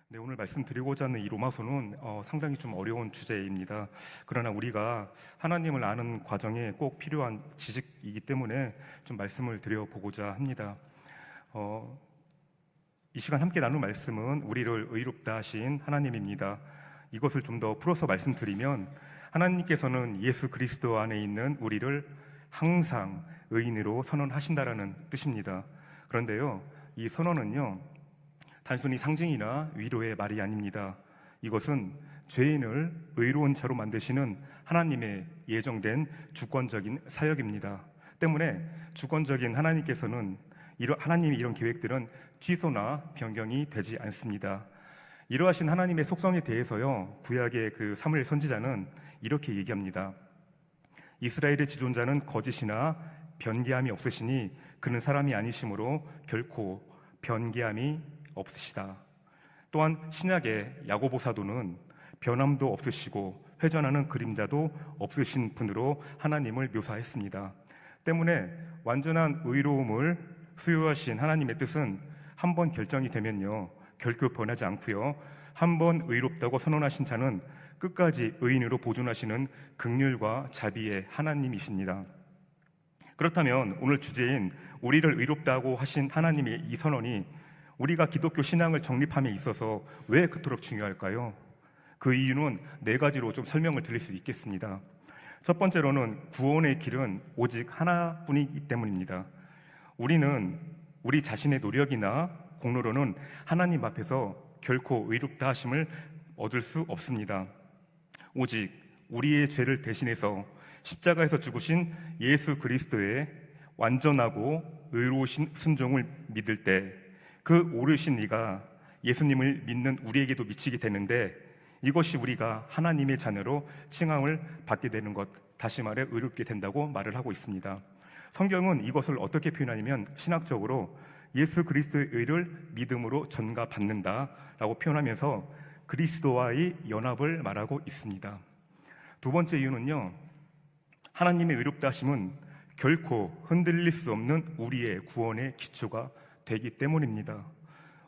네, 오늘 말씀드리고자 하는 이 로마서는 상당히 좀 어려운 주제입니다. 그러나 우리가 하나님을 아는 과정에 꼭 필요한 지식이기 때문에 좀 말씀을 드려보고자 합니다. 이 시간 함께 나눌 말씀은 우리를 의롭다 하신 하나님입니다. 이것을 좀 더 풀어서 말씀드리면, 하나님께서는 예수 그리스도 안에 있는 우리를 항상 의인으로 선언하신다라는 뜻입니다. 그런데요, 이 선언은요, 단순히 상징이나 위로의 말이 아닙니다. 이것은 죄인을 의로운 자로 만드시는 하나님의 예정된 주권적인 사역입니다. 때문에 주권적인 하나님께서는 하나님의 이런 계획들은 취소나 변경이 되지 않습니다. 이러하신 하나님의 속성에 대해서요, 구약의 그 사무엘 선지자는 이렇게 얘기합니다. 이스라엘의 지존자는 거짓이나 변개함이 없으시니 그는 사람이 아니시므로 결코 변개함이 없으시다. 또한 신약의 야고보 사도는 변함도 없으시고 회전하는 그림자도 없으신 분으로 하나님을 묘사했습니다. 때문에 완전한 의로움을 수요하신 하나님의 뜻은 한번 결정이 되면요, 결코 변하지 않고요, 한번 의롭다고 선언하신 자는 끝까지 의인으로 보존하시는 긍휼과 자비의 하나님이십니다. 그렇다면 오늘 주제인 우리를 의롭다고 하신 하나님의 이 선언이 우리가 기독교 신앙을 정립함에 있어서 왜 그토록 중요할까요? 그 이유는 네 가지로 좀 설명을 드릴 수 있겠습니다. 첫 번째로는 구원의 길은 오직 하나뿐이기 때문입니다. 우리는 우리 자신의 노력이나 공로로는 하나님 앞에서 결코 의롭다 하심을 얻을 수 없습니다. 오직 우리의 죄를 대신해서 십자가에서 죽으신 예수 그리스도의 완전하고 의로우신 순종을 믿을 때 그 오르신 이가 예수님을 믿는 우리에게도 미치게 되는데, 이것이 우리가 하나님의 자녀로 칭함을 받게 되는 것, 다시 말해 의롭게 된다고 말을 하고 있습니다. 성경은 이것을 어떻게 표현하냐면, 신학적으로 예수 그리스도의 의를 믿음으로 전가받는다라고 표현하면서 그리스도와의 연합을 말하고 있습니다. 두 번째 이유는요, 하나님의 의롭다 하심은 결코 흔들릴 수 없는 우리의 구원의 기초가 되기 때문입니다.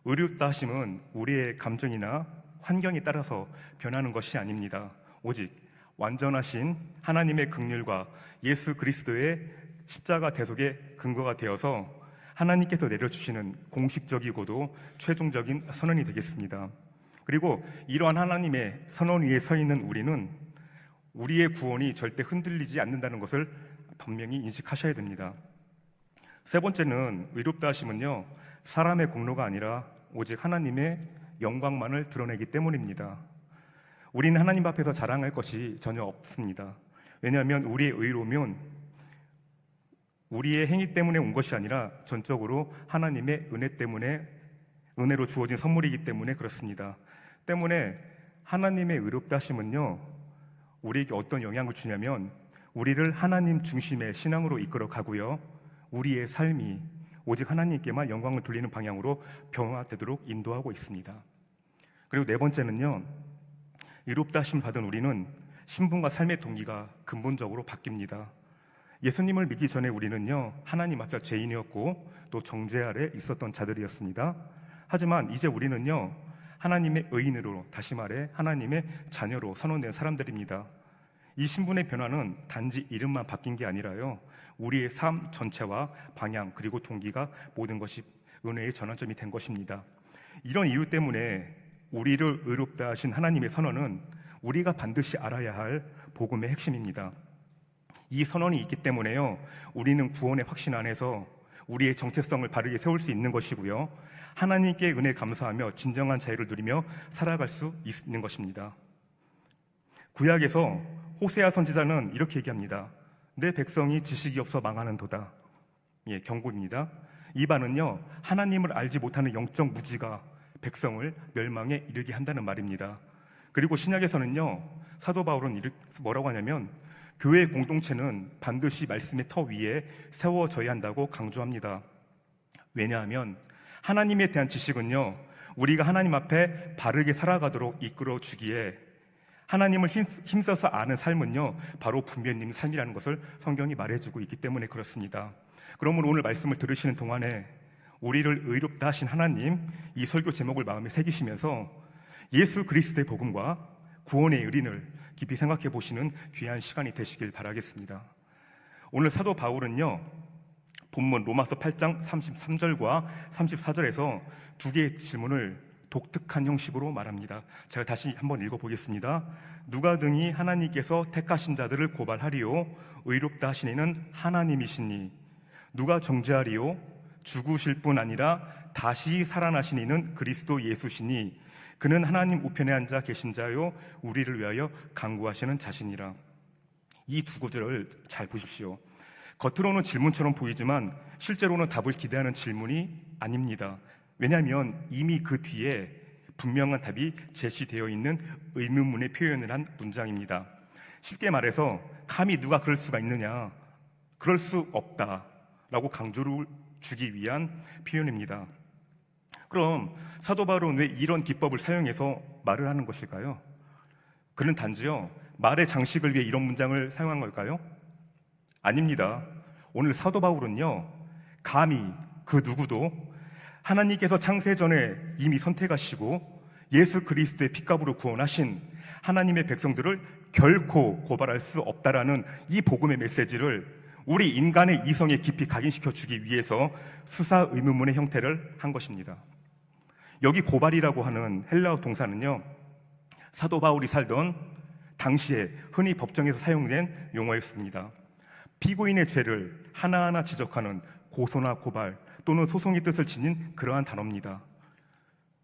의롭다 하심은 우리의 감정이나 환경에 따라서 변하는 것이 아닙니다. 오직 완전하신 하나님의 긍휼과 예수 그리스도의 십자가 대속의 근거가 되어서 하나님께서 내려주시는 공식적이고도 최종적인 선언이 되겠습니다. 그리고 이러한 하나님의 선언 위에 서 있는 우리는 우리의 구원이 절대 흔들리지 않는다는 것을 분명히 인식하셔야 됩니다. 세 번째는 의롭다 하심은요, 사람의 공로가 아니라 오직 하나님의 영광만을 드러내기 때문입니다. 우리는 하나님 앞에서 자랑할 것이 전혀 없습니다. 왜냐하면 우리의 의로움은 우리의 행위 때문에 온 것이 아니라 전적으로 하나님의 은혜 때문에, 은혜로 주어진 선물이기 때문에 그렇습니다. 때문에 하나님의 의롭다 하심은요, 우리에게 어떤 영향을 주냐면 우리를 하나님 중심의 신앙으로 이끌어 가고요, 우리의 삶이 오직 하나님께만 영광을 돌리는 방향으로 변화되도록 인도하고 있습니다. 그리고 네 번째는요, 의롭다 하심 받은 우리는 신분과 삶의 동기가 근본적으로 바뀝니다. 예수님을 믿기 전에 우리는요, 하나님 앞에 죄인이었고 또 정죄 아래 있었던 자들이었습니다. 하지만 이제 우리는요, 하나님의 의인으로, 다시 말해 하나님의 자녀로 선언된 사람들입니다. 이 신분의 변화는 단지 이름만 바뀐 게 아니라요, 우리의 삶 전체와 방향 그리고 동기가 모든 것이 은혜의 전환점이 된 것입니다. 이런 이유 때문에 우리를 의롭다 하신 하나님의 선언은 우리가 반드시 알아야 할 복음의 핵심입니다. 이 선언이 있기 때문에요, 우리는 구원의 확신 안에서 우리의 정체성을 바르게 세울 수 있는 것이고요, 하나님께 은혜 감사하며 진정한 자유를 누리며 살아갈 수 있는 것입니다. 구약에서 호세아 선지자는 이렇게 얘기합니다. 내 백성이 지식이 없어 망하는도다. 경고입니다. 이 바는요, 하나님을 알지 못하는 영적 무지가 백성을 멸망에 이르게 한다는 말입니다. 그리고 신약에서는요, 사도 바울은 뭐라고 하냐면 교회 공동체는 반드시 말씀의 터 위에 세워져야 한다고 강조합니다. 왜냐하면 하나님에 대한 지식은요, 우리가 하나님 앞에 바르게 살아가도록 이끌어 주기에, 하나님을 힘써서 아는 삶은요, 바로 분별님 삶이라는 것을 성경이 말해주고 있기 때문에 그렇습니다. 그러므로 오늘 말씀을 들으시는 동안에 우리를 의롭다 하신 하나님, 이 설교 제목을 마음에 새기시면서 예수 그리스도의 복음과 구원의 의리를 깊이 생각해 보시는 귀한 시간이 되시길 바라겠습니다. 오늘 사도 바울은요, 본문 로마서 8장 33절과 34절에서 두 개의 질문을 독특한 형식으로 말합니다. 제가 다시 한번 읽어보겠습니다. 누가 등이 하나님께서 택하신 자들을 고발하리요? 의롭다 하신 이는 하나님이시니. 누가 정죄하리요? 죽으실 뿐 아니라 다시 살아나신 이는 그리스도 예수시니. 그는 하나님 우편에 앉아 계신 자요 우리를 위하여 간구하시는 자신이라. 이 두 구절을 잘 보십시오. 겉으로는 질문처럼 보이지만 실제로는 답을 기대하는 질문이 아닙니다. 왜냐하면 이미 그 뒤에 분명한 답이 제시되어 있는 의문문의 표현을 한 문장입니다. 쉽게 말해서 감히 누가 그럴 수가 있느냐, 그럴 수 없다 라고 강조를 주기 위한 표현입니다. 그럼 사도 바울은 왜 이런 기법을 사용해서 말을 하는 것일까요? 그는 단지요, 말의 장식을 위해 이런 문장을 사용한 걸까요? 아닙니다. 오늘 사도 바울은요, 감히 그 누구도 하나님께서 창세 전에 이미 선택하시고 예수 그리스도의 핏값으로 구원하신 하나님의 백성들을 결코 고발할 수 없다라는 이 복음의 메시지를 우리 인간의 이성에 깊이 각인시켜 주기 위해서 수사 의문문의 형태를 한 것입니다. 여기 고발이라고 하는 헬라어 동사는요, 사도 바울이 살던 당시에 흔히 법정에서 사용된 용어였습니다. 피고인의 죄를 하나하나 지적하는 고소나 고발 또는 소송의 뜻을 지닌 그러한 단어입니다.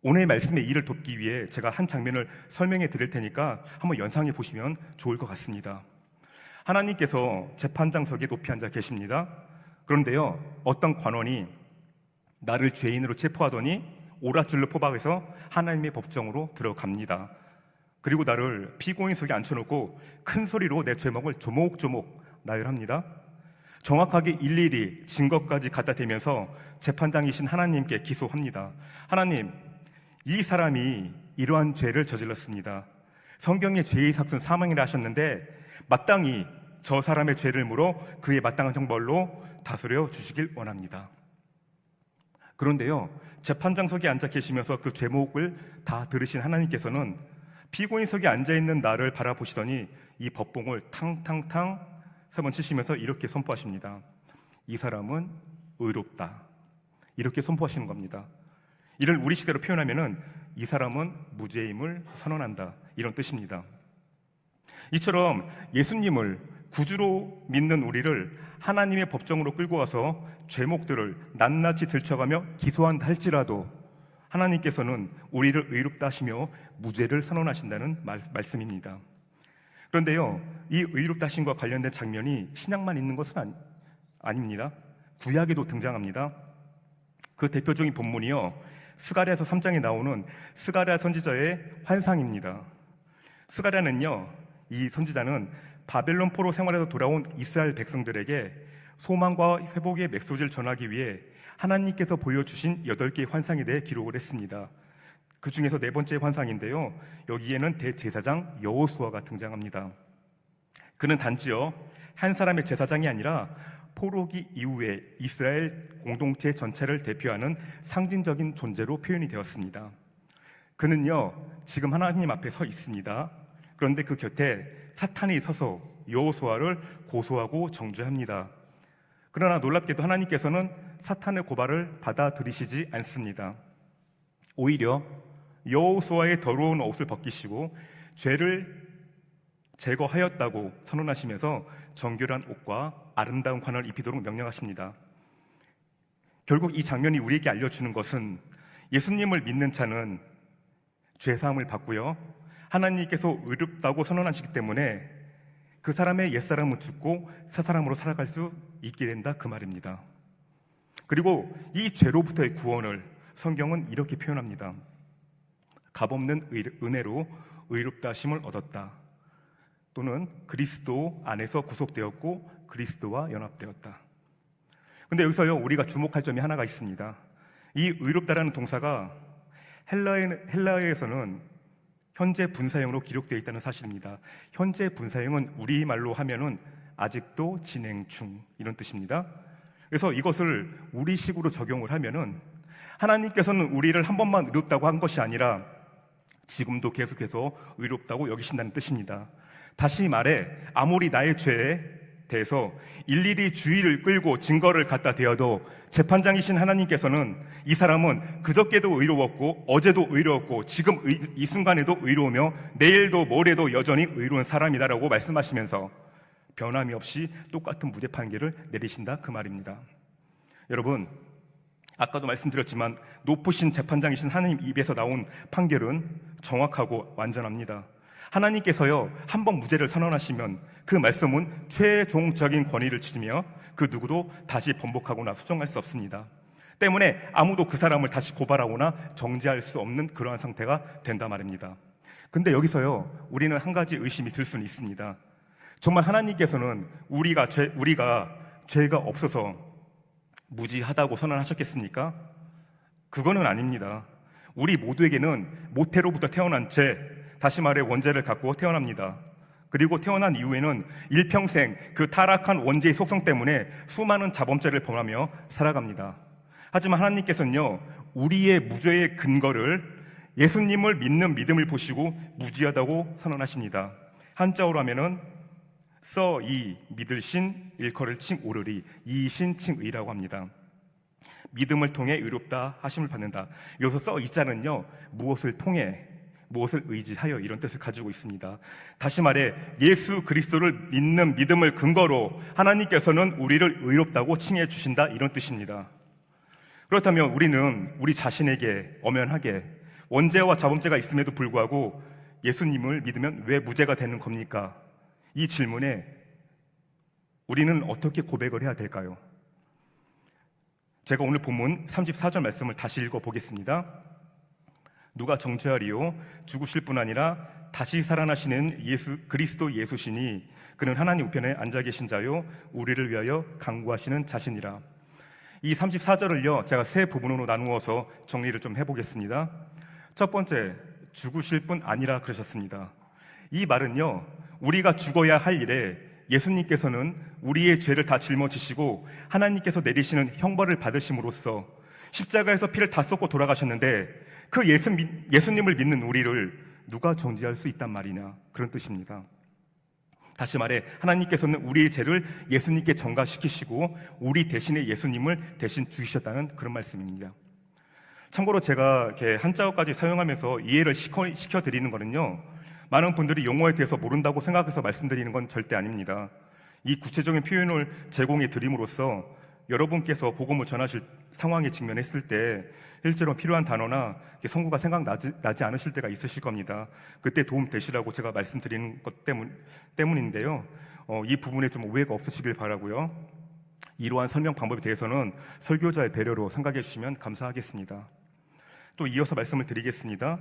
오늘 말씀의 이를 돕기 위해 제가 한 장면을 설명해 드릴 테니까 한번 연상해 보시면 좋을 것 같습니다. 하나님께서 재판장석에 높이 앉아 계십니다. 그런데요, 어떤 관원이 나를 죄인으로 체포하더니 오랏줄로 포박해서 하나님의 법정으로 들어갑니다. 그리고 나를 피고인석에 앉혀놓고 큰 소리로 내 죄목을 조목조목 나열합니다. 정확하게 일일이 증거까지 갖다 대면서 재판장이신 하나님께 기소합니다. 하나님, 이 사람이 이러한 죄를 저질렀습니다. 성경에 죄의 삭은 사망이라 하셨는데 마땅히 저 사람의 죄를 물어 그의 마땅한 형벌로 다스려 주시길 원합니다. 그런데요, 재판장석에 앉아 계시면서 그 죄목을 다 들으신 하나님께서는 피고인석에 앉아있는 나를 바라보시더니 이 법봉을 탕탕탕 3번 치시면서 이렇게 선포하십니다. 이 사람은 의롭다. 이렇게 선포하시는 겁니다. 이를 우리 시대로 표현하면은 이 사람은 무죄임을 선언한다, 이런 뜻입니다. 이처럼 예수님을 구주로 믿는 우리를 하나님의 법정으로 끌고 와서 죄목들을 낱낱이 들춰가며 기소한다 할지라도 하나님께서는 우리를 의롭다 하시며 무죄를 선언하신다는 말씀입니다. 그런데요, 이 의롭다 하심과 관련된 장면이 신약만 있는 것은 아닙니다. 구약에도 등장합니다. 그 대표적인 본문이요, 스가랴서 3장에 나오는 스가랴 선지자의 환상입니다. 스가랴는요, 이 선지자는 바벨론 포로 생활에서 돌아온 이스라엘 백성들에게 소망과 회복의 메시지를 전하기 위해 하나님께서 보여주신 8개의 환상에 대해 기록을 했습니다. 그 중에서 네 번째 환상인데요, 여기에는 대제사장 여호수아가 등장합니다. 그는 단지요, 한 사람의 제사장이 아니라 포로기 이후에 이스라엘 공동체 전체를 대표하는 상징적인 존재로 표현이 되었습니다. 그는요, 지금 하나님 앞에 서 있습니다. 그런데 그 곁에 사탄이 서서 여호수아를 고소하고 정죄합니다. 그러나 놀랍게도 하나님께서는 사탄의 고발을 받아들이시지 않습니다. 오히려 여호수아의 더러운 옷을 벗기시고 죄를 제거하였다고 선언하시면서 정결한 옷과 아름다운 관을 입히도록 명령하십니다. 결국 이 장면이 우리에게 알려주는 것은 예수님을 믿는 자는 죄사함을 받고요, 하나님께서 의롭다고 선언하시기 때문에 그 사람의 옛사람은 죽고 새 사람으로 살아갈 수 있게 된다, 그 말입니다. 그리고 이 죄로부터의 구원을 성경은 이렇게 표현합니다. 값없는 은혜로 의롭다 하심을 얻었다, 또는 그리스도 안에서 구속되었고 그리스도와 연합되었다. 근데 여기서요, 우리가 주목할 점이 하나가 있습니다. 이 의롭다라는 동사가 헬라어에서는 현재 분사형으로 기록되어 있다는 사실입니다. 현재 분사형은 우리말로 하면은 아직도 진행 중, 이런 뜻입니다. 그래서 이것을 우리식으로 적용을 하면은 하나님께서는 우리를 한 번만 의롭다고 한 것이 아니라 지금도 계속해서 의롭다고 여기신다는 뜻입니다. 다시 말해 아무리 나의 죄에 대해서 일일이 주의를 끌고 증거를 갖다 대어도 재판장이신 하나님께서는 이 사람은 그저께도 의로웠고 어제도 의로웠고 지금 이 순간에도 의로우며 내일도 모레도 여전히 의로운 사람이다라고 말씀하시면서 변함이 없이 똑같은 무죄 판결을 내리신다 그 말입니다. 여러분, 아까도 말씀드렸지만 높으신 재판장이신 하나님 입에서 나온 판결은 정확하고 완전합니다. 하나님께서요 한 번 무죄를 선언하시면 그 말씀은 최종적인 권위를 지니며 그 누구도 다시 번복하거나 수정할 수 없습니다. 때문에 아무도 그 사람을 다시 고발하거나 정죄할 수 없는 그러한 상태가 된다 말입니다. 근데 여기서요 우리는 한 가지 의심이 들 수는 있습니다. 정말 하나님께서는 우리가 죄가 없어서 무지하다고 선언하셨겠습니까? 그거는 아닙니다. 우리 모두에게는 모태로부터 태어난 죄, 다시 말해 원죄를 갖고 태어납니다. 그리고 태어난 이후에는 일평생 그 타락한 원죄의 속성 때문에 수많은 자범죄를 범하며 살아갑니다. 하지만 하나님께서는요 우리의 무죄의 근거를 예수님을 믿는 믿음을 보시고 무지하다고 선언하십니다. 한자어로 하면은 이 믿을신 일컬을 칭 오르리 이신 칭 의라고 합니다. 믿음을 통해 의롭다 하심을 받는다. 여기서 이 자는요 무엇을 통해 무엇을 의지하여 이런 뜻을 가지고 있습니다. 다시 말해 예수 그리스도를 믿는 믿음을 근거로 하나님께서는 우리를 의롭다고 칭해 주신다 이런 뜻입니다. 그렇다면 우리는 우리 자신에게 엄연하게 원죄와 자범죄가 있음에도 불구하고 예수님을 믿으면 왜 무죄가 되는 겁니까? 이 질문에 우리는 어떻게 고백을 해야 될까요? 제가 오늘 본문 34절 말씀을 다시 읽어보겠습니다. 누가 정죄하리요? 죽으실 뿐 아니라 다시 살아나시는 그리스도 예수시니 그는 하나님 우편에 앉아 계신 자요 우리를 위하여 간구하시는 자신이라. 이 34절을요 제가 세 부분으로 나누어서 정리를 좀 해보겠습니다. 첫 번째, 죽으실 뿐 아니라 그러셨습니다. 이 말은요 우리가 죽어야 할 일에 예수님께서는 우리의 죄를 다 짊어지시고 하나님께서 내리시는 형벌을 받으심으로써 십자가에서 피를 다 쏟고 돌아가셨는데 그 예수님을 믿는 우리를 누가 정죄할 수 있단 말이냐 그런 뜻입니다. 다시 말해 하나님께서는 우리의 죄를 예수님께 전가시키시고 우리 대신에 예수님을 대신 죽이셨다는 그런 말씀입니다. 참고로 제가 이렇게 한자어까지 사용하면서 이해를 시켜드리는 거는요 많은 분들이 용어에 대해서 모른다고 생각해서 말씀드리는 건 절대 아닙니다. 이 구체적인 표현을 제공해 드림으로써 여러분께서 복음을 전하실 상황에 직면했을 때 실제로 필요한 단어나 성구가 생각나지 않으실 때가 있으실 겁니다. 그때 도움 되시라고 제가 말씀드리는 것 때문인데요. 이 부분에 좀 오해가 없으시길 바라고요. 이러한 설명 방법에 대해서는 설교자의 배려로 생각해 주시면 감사하겠습니다. 또 이어서 말씀을 드리겠습니다.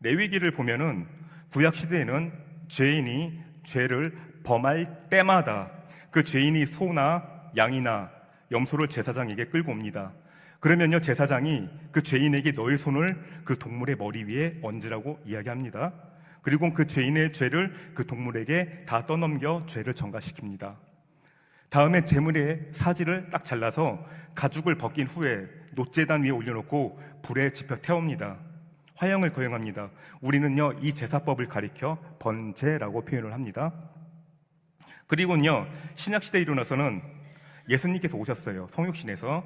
레위기를 보면은 구약 시대에는 죄인이 죄를 범할 때마다 그 죄인이 소나 양이나 염소를 제사장에게 끌고 옵니다. 그러면요 제사장이 그 죄인에게 너의 손을 그 동물의 머리 위에 얹으라고 이야기합니다. 그리고 그 죄인의 죄를 그 동물에게 다 떠넘겨 죄를 전가시킵니다. 다음에 제물의 사지를 딱 잘라서 가죽을 벗긴 후에 놋재단 위에 올려놓고 불에 지펴 태웁니다. 화형을 거행합니다. 우리는요 이 제사법을 가리켜 번제라고 표현을 합니다. 그리고는요 신약시대에 일어나서는 예수님께서 오셨어요. 성육신에서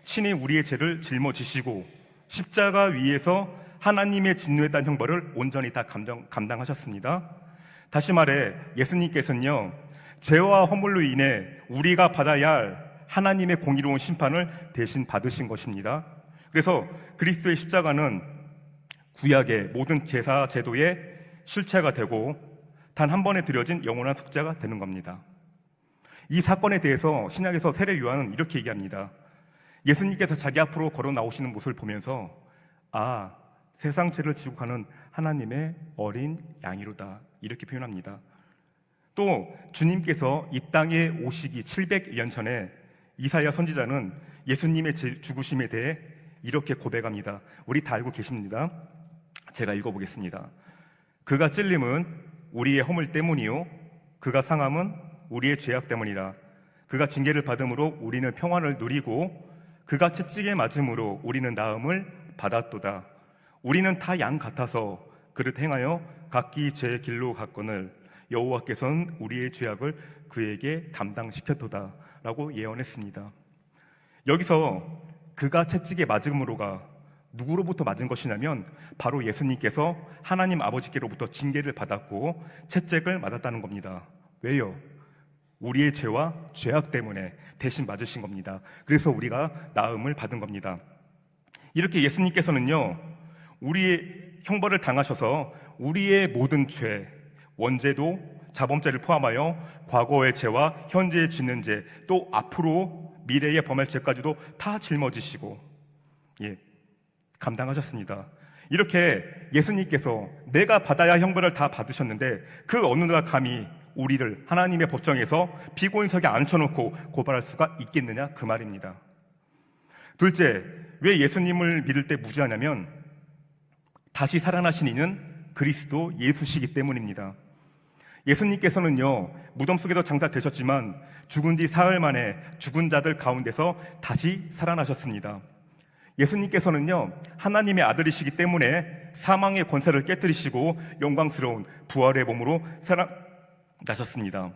신이 우리의 죄를 짊어지시고 십자가 위에서 하나님의 진노에 따른 형벌을 온전히 다 감당하셨습니다. 다시 말해 예수님께서는요 죄와 허물로 인해 우리가 받아야 할 하나님의 공의로운 심판을 대신 받으신 것입니다. 그래서 그리스도의 십자가는 구약의 모든 제사 제도의 실체가 되고 단 한 번에 드려진 영원한 속죄가 되는 겁니다. 이 사건에 대해서 신약에서 세례 요한은 이렇게 얘기합니다. 예수님께서 자기 앞으로 걸어 나오시는 모습을 보면서 세상 죄를 지고 가는 하나님의 어린 양이로다 이렇게 표현합니다. 또 주님께서 이 땅에 오시기 700년 전에 이사야 선지자는 예수님의 죽으심에 대해 이렇게 고백합니다. 우리 다 알고 계십니다. 제가 읽어보겠습니다. 그가 찔림은 우리의 허물 때문이요 그가 상함은 우리의 죄악 때문이라. 그가 징계를 받음으로 우리는 평안을 누리고 그가 채찍에 맞음으로 우리는 나음을 받았도다. 우리는 다 양 같아서 그릇 행하여 각기 제 길로 갔거늘 여호와께서는 우리의 죄악을 그에게 담당시켰도다 라고 예언했습니다. 여기서 그가 채찍에 맞음으로가 누구로부터 맞은 것이냐면 바로 예수님께서 하나님 아버지께로부터 징계를 받았고 채찍을 맞았다는 겁니다. 왜요? 우리의 죄와 죄악 때문에 대신 맞으신 겁니다. 그래서 우리가 나음을 받은 겁니다. 이렇게 예수님께서는요, 우리의 형벌을 당하셔서 우리의 모든 죄, 원죄도 자범죄를 포함하여 과거의 죄와 현재에 짓는 죄, 또 앞으로 미래에 범할 죄까지도 다 짊어지시고 감당하셨습니다. 이렇게 예수님께서 내가 받아야 할 형벌을 다 받으셨는데 그 어느 누가 감히 우리를 하나님의 법정에서 피고인석에 앉혀놓고 고발할 수가 있겠느냐 그 말입니다. 둘째, 왜 예수님을 믿을 때 무죄하냐면 다시 살아나신 이는 그리스도 예수시기 때문입니다. 예수님께서는요, 무덤 속에서 장사되셨지만 죽은 지 사흘 만에 죽은 자들 가운데서 다시 살아나셨습니다. 예수님께서는요, 하나님의 아들이시기 때문에 사망의 권세를 깨뜨리시고 영광스러운 부활의 몸으로 살아나셨습니다.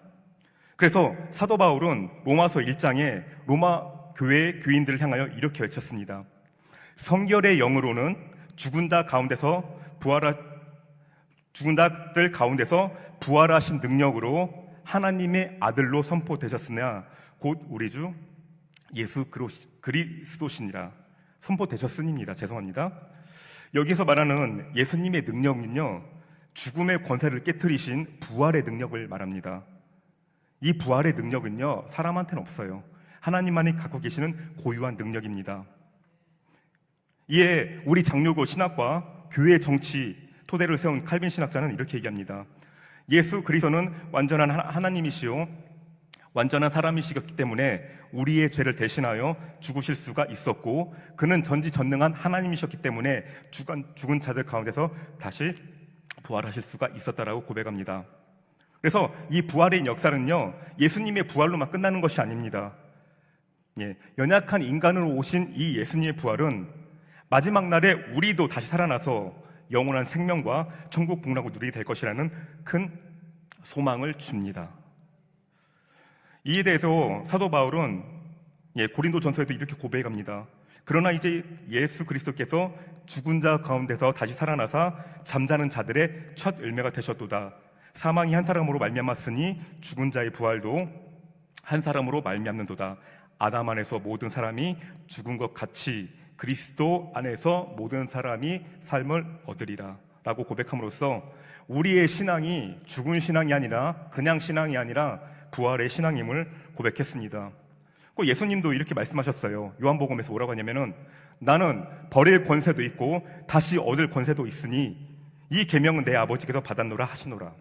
그래서 사도 바울은 로마서 1장에 로마 교회 교인들을 향하여 이렇게 외쳤습니다. 성결의 영으로는 죽은 자들 가운데서 부활하신 능력으로 하나님의 아들로 선포되셨으나 곧 우리 주 예수 그리스도시니라. 선포되셨으니입니다. 죄송합니다. 여기서 말하는 예수님의 능력은요, 죽음의 권세를 깨뜨리신 부활의 능력을 말합니다. 이 부활의 능력은요, 사람한테는 없어요. 하나님만이 갖고 계시는 고유한 능력입니다. 이에 우리 장로교 신학과 교회 정치 토대를 세운 칼빈 신학자는 이렇게 얘기합니다. 예수 그리스도는 완전한 하나님이시요 완전한 사람이시기 때문에 우리의 죄를 대신하여 죽으실 수가 있었고, 그는 전지전능한 하나님이셨기 때문에 죽은 자들 가운데서 다시 부활하실 수가 있었다라고 고백합니다. 그래서 이 부활의 역사는요, 예수님의 부활로만 끝나는 것이 아닙니다. 연약한 인간으로 오신 이 예수님의 부활은 마지막 날에 우리도 다시 살아나서 영원한 생명과 천국 복락을 누리게 될 것이라는 큰 소망을 줍니다. 이에 대해서 사도 바울은 고린도전서에도 이렇게 고백합니다. 그러나 이제 예수 그리스도께서 죽은 자 가운데서 다시 살아나사 잠자는 자들의 첫 열매가 되셨도다. 사망이 한 사람으로 말미암았으니 죽은 자의 부활도 한 사람으로 말미암는도다. 아담 안에서 모든 사람이 죽은 것 같이 그리스도 안에서 모든 사람이 삶을 얻으리라 라고 고백함으로써 우리의 신앙이 죽은 신앙이 아니라 그냥 신앙이 아니라 부활의 신앙임을 고백했습니다. 예수님도 이렇게 말씀하셨어요. 요한복음에서 뭐라고 하냐면은 나는 버릴 권세도 있고 다시 얻을 권세도 있으니 이 계명은 내 아버지께서 받았노라 하시노라.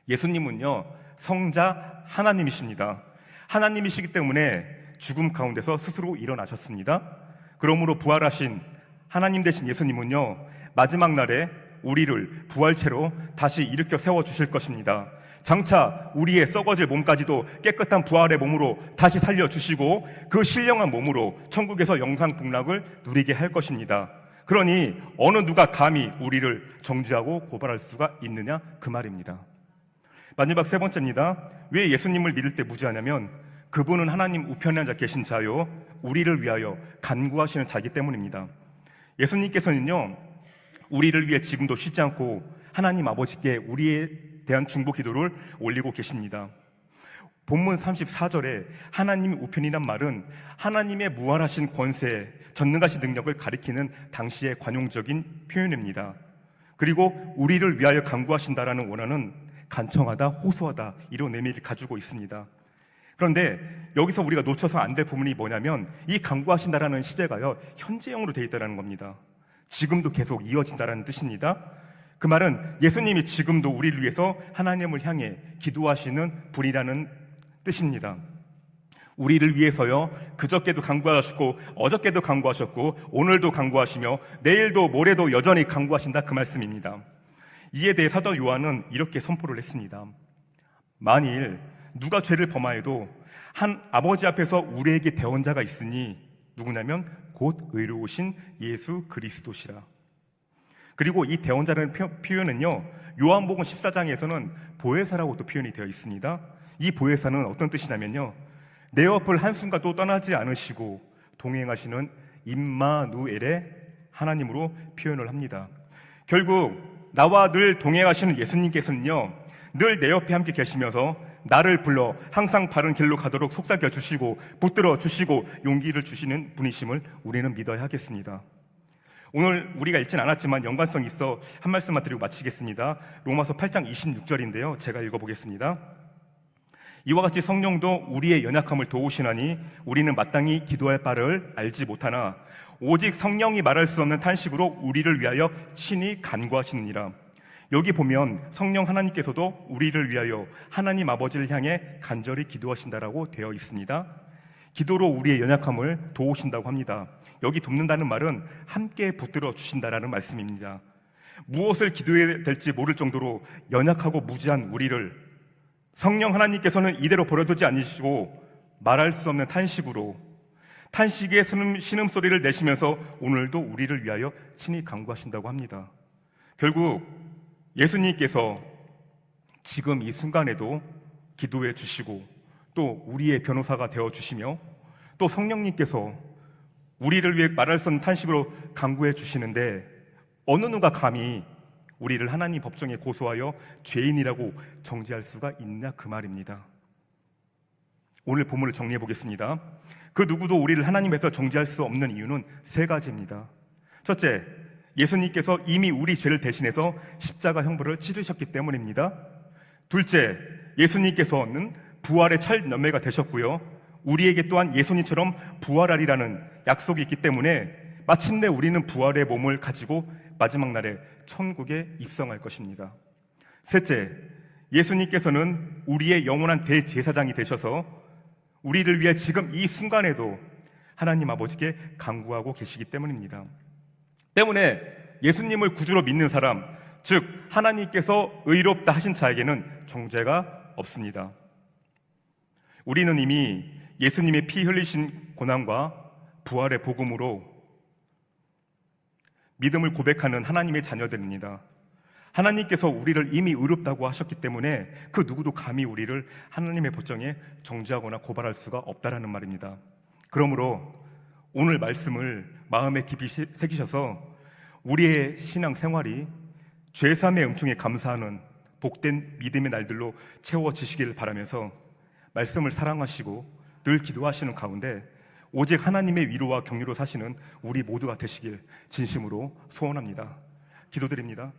예수님은요, 성자 하나님이십니다. 하나님이시기 때문에 죽음 가운데서 스스로 일어나셨습니다. 그러므로 부활하신 하나님 되신 예수님은요, 마지막 날에 우리를 부활체로 다시 일으켜 세워주실 것입니다. 장차 우리의 썩어질 몸까지도 깨끗한 부활의 몸으로 다시 살려주시고 그 신령한 몸으로 천국에서 영상 복락을 누리게 할 것입니다. 그러니 어느 누가 감히 우리를 정죄하고 고발할 수가 있느냐 그 말입니다. 마지막 세 번째입니다. 왜 예수님을 믿을 때 무죄하냐면 그분은 하나님 우편에 앉아 계신 자요 우리를 위하여 간구하시는 자이기 때문입니다. 예수님께서는요, 우리를 위해 지금도 쉬지 않고 하나님 아버지께 우리에 대한 중보 기도를 올리고 계십니다. 본문 34절에 하나님이 우편이란 말은 하나님의 무한하신 권세, 전능하신 능력을 가리키는 당시의 관용적인 표현입니다. 그리고 우리를 위하여 간구하신다라는 원어는 간청하다, 호소하다 이런 의미를 가지고 있습니다. 그런데 여기서 우리가 놓쳐서 안 될 부분이 뭐냐면 이 간구하신다라는 시제가요, 현재형으로 되어 있다는 겁니다. 지금도 계속 이어진다라는 뜻입니다. 그 말은 예수님이 지금도 우리를 위해서 하나님을 향해 기도하시는 분이라는 뜻입니다. 우리를 위해서요, 그저께도 간구하셨고 어저께도 간구하셨고 오늘도 간구하시며 내일도 모레도 여전히 간구하신다 그 말씀입니다. 이에 대해 사도 요한은 이렇게 선포를 했습니다. 만일 누가 죄를 범하여도 한 아버지 앞에서 우리에게 대언자가 있으니 누구냐면 곧 의로우신 예수 그리스도시라. 그리고 이 대원자라는 표현은요, 요한복음 14장에서는 보혜사라고 또 표현이 되어 있습니다. 이 보혜사는 어떤 뜻이냐면요, 내 옆을 한순간도 떠나지 않으시고 동행하시는 임마누엘의 하나님으로 표현을 합니다. 결국 나와 늘 동행하시는 예수님께서는요, 늘 내 옆에 함께 계시면서 나를 불러 항상 바른 길로 가도록 속삭여 주시고 붙들어 주시고 용기를 주시는 분이심을 우리는 믿어야 하겠습니다. 오늘 우리가 읽진 않았지만 연관성이 있어 한 말씀만 드리고 마치겠습니다. 로마서 8장 26절인데요, 제가 읽어보겠습니다. 이와 같이 성령도 우리의 연약함을 도우시나니 우리는 마땅히 기도할 바를 알지 못하나 오직 성령이 말할 수 없는 탄식으로 우리를 위하여 친히 간구하시느니라. 여기 보면 성령 하나님께서도 우리를 위하여 하나님 아버지를 향해 간절히 기도하신다라고 되어 있습니다. 기도로 우리의 연약함을 도우신다고 합니다. 여기 돕는다는 말은 함께 붙들어 주신다라는 말씀입니다. 무엇을 기도해야 될지 모를 정도로 연약하고 무지한 우리를 성령 하나님께서는 이대로 버려두지 않으시고 말할 수 없는 탄식으로, 탄식의 신음소리를 내시면서 오늘도 우리를 위하여 친히 간구하신다고 합니다. 결국 예수님께서 지금 이 순간에도 기도해 주시고 또 우리의 변호사가 되어 주시며 또 성령님께서 우리를 위해 말할 수 없는 탄식으로 간구해 주시는데, 어느 누가 감히 우리를 하나님 법정에 고소하여 죄인이라고 정죄할 수가 있냐, 그 말입니다. 오늘 본문을 정리해 보겠습니다. 그 누구도 우리를 하나님에서 정죄할 수 없는 이유는 세 가지입니다. 첫째, 예수님께서 이미 우리 죄를 대신해서 십자가 형벌을 치르셨기 때문입니다. 둘째, 예수님께서는 부활의 첫 열매가 되셨고요, 우리에게 또한 예수님처럼 부활하리라는 약속이 있기 때문에 마침내 우리는 부활의 몸을 가지고 마지막 날에 천국에 입성할 것입니다. 셋째, 예수님께서는 우리의 영원한 대제사장이 되셔서 우리를 위해 지금 이 순간에도 하나님 아버지께 간구하고 계시기 때문입니다. 때문에 예수님을 구주로 믿는 사람, 즉 하나님께서 의롭다 하신 자에게는 정죄가 없습니다. 우리는 이미 예수님의 피 흘리신 고난과 부활의 복음으로 믿음을 고백하는 하나님의 자녀들입니다. 하나님께서 우리를 이미 의롭다고 하셨기 때문에 그 누구도 감히 우리를 하나님의 법정에 정죄하거나 고발할 수가 없다라는 말입니다. 그러므로 오늘 말씀을 마음에 깊이 새기셔서 우리의 신앙 생활이 죄사함의 은총에 감사하는 복된 믿음의 날들로 채워지시길 바라면서 말씀을 사랑하시고 늘 기도하시는 가운데 오직 하나님의 위로와 격려로 사시는 우리 모두가 되시길 진심으로 소원합니다. 기도드립니다.